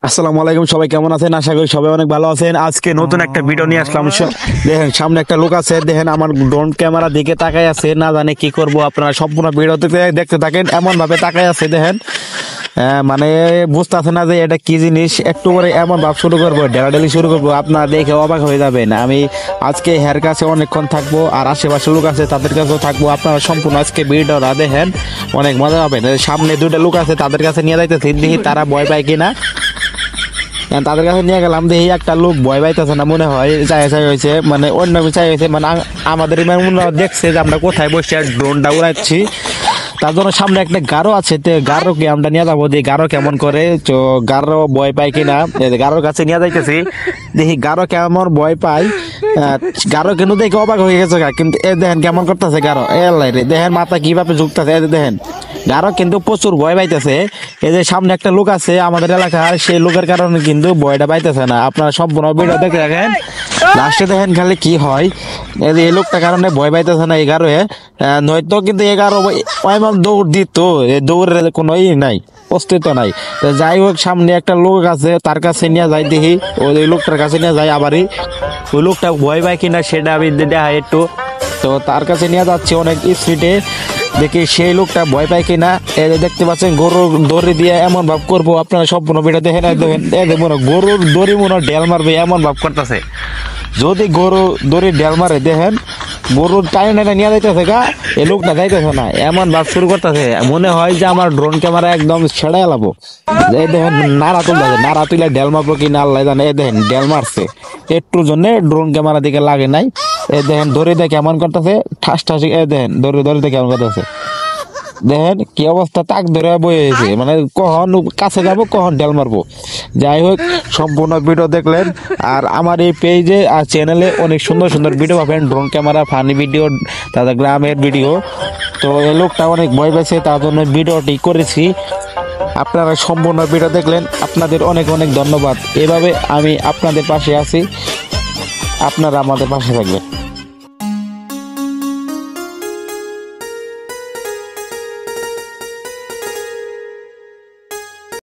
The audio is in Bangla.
আসসালামু আলাইকুম, সবাই কেমন আছেন? আশা করি সবাই অনেক ভালো আছেন। আজকে নতুন একটা ভিডিও নিয়ে আসলাম। দেখেন সামনে একটা লোক আছে, দেখেন আমার ড্রোন ক্যামেরা দিকে তাকাই আছে, না জানে কি করব। আপনারা সম্পূর্ণ ভিডিওতে দেখতে থাকেন। এমন ভাবে তাকাই আছে দেখেন, মানে বুঝতেছে না যে এটা কি জিনিস। একটু করে এমন ভাব শুরু করবো, ডেলাডেলি শুরু করবো, আপনারা দেখে অবাক হয়ে যাবেন। আমি আজকে হের কাছে অনেকক্ষণ থাকবো, আর আশেপাশে লোক আছে তাদের কাছেও থাকবো। আপনারা সম্পূর্ণ আজকে ভিডিওটা দেখেন, অনেক মজা পাবেন। সামনে দুটো লোক আছে, তাদের কাছে নিয়ে যাইতেছি, দেখি তারা ভয় পায় কিনা। তাদের কাছে নিয়ে গেলাম, দেখি একটা লোক ভয় পাইতেছে না, মনে হয় চাই হয়েছে, মানে অন্য চাই হয়েছে, মানে আমাদের মনে দেখছে যে আমরা কোথায় বসে ড্রোনটা উড়াচ্ছি। তার জন্য সামনে একটা গারো আছে, গারোকে আমরা নিয়ে যাবো, দিয়ে গারো কেমন করে। তো গারো ভয় পায় কিনা, গারোর কাছে নিয়ে যাইতেছি, দেখি গারো কেমন ভয় পায়। গারো কিন্তু দেখে অবাক হয়ে গেছে, কিন্তু এ দেখেন কেমন করতেছে গারো, এলাই রে, দেখেন মাথা কিভাবে ঝুঁকতেছে, দেখেন গারো কিন্তু প্রচুর ভয় পাইতেছে। এই যে সামনে একটা লোক আছে আমাদের এলাকার, সেই লোকের কারণে কিন্তু ভয়টা পাইতেছে না। আপনারা সম্পূর্ণ ভিডিও দেখে দেখেন, লাস্টে দেখেন খালি কি হয়। এই লোকটার কারণে ভয় পাইতেছে না এগারোয়, নয়তো কিন্তু এগারো দৌড় দিত, দৌড়ের কোনো নাই, অস্তিত্ব নাই। তো যাই হোক, সামনে একটা লোক আছে, তার কাছে নিয়ে যাই, দেখি ওই লোকটার কাছে নিয়ে যাই। আবারই ওই লোকটা ভয় পায় কিনা সেটা আমি দেখা একটু। তো তার কাছে নিয়ে যাচ্ছে অনেক স্পিডে, দেখি সেই লোকটা ভয় পায় কিনা। দেখতে পাচ্ছেন গরুর দড়ি দিয়ে এমন ভাব করবো, আপনারা সম্পূর্ণ ভিডিও দেখেন। গরুর দড়ি মনে ডেল মারবে এমন ভাব করতেছে। যদি গরু দড়ি ডেল মারে, দেখেন গরুর টাইনে নিয়ে যাইতেছে গা, এই লোকটা যাইতেছে না, এমন ভাব শুরু করতেছে, মনে হয় যে আমার ড্রোন ক্যামেরা একদম ছেড়ে এলাবো। এই দেখেন নাড়া তুলতেছে, নাড়া তুলে ডেল মারবো কিনা আল্লাহ জানে। এই দেখেন ডেল মারছে, একটুর জন্য ড্রোন ক্যামেরা দিকে লাগে নাই। এই দেখেন দড়ি দিয়ে কেমন করতেছে, ঠাস ঠাস। এই দেখেন দড়ি দিয়ে কেমন করতেছে, দেখেন কি অবস্থা, তাক ধরে বইয়েছে, মানে কখন কাছে যাবো কখন ডেল মারবো। যাই হোক, সম্পূর্ণ ভিডিও দেখলেন। আর আমার এই পেজে আর চ্যানেলে অনেক সুন্দর সুন্দর ভিডিও পাবেন, ড্রোন ক্যামেরা, ফানি ভিডিও, তাদের গ্রামের ভিডিও। তো এই লোকটা অনেক ভয় পেয়েছে, তার জন্য ভিডিওটি করেছি। আপনারা সম্পূর্ণ ভিডিও দেখলেন, আপনাদের অনেক অনেক ধন্যবাদ। এভাবে আমি আপনাদের পাশে আছি, আপনারা আমাদের পাশে থাকবেন।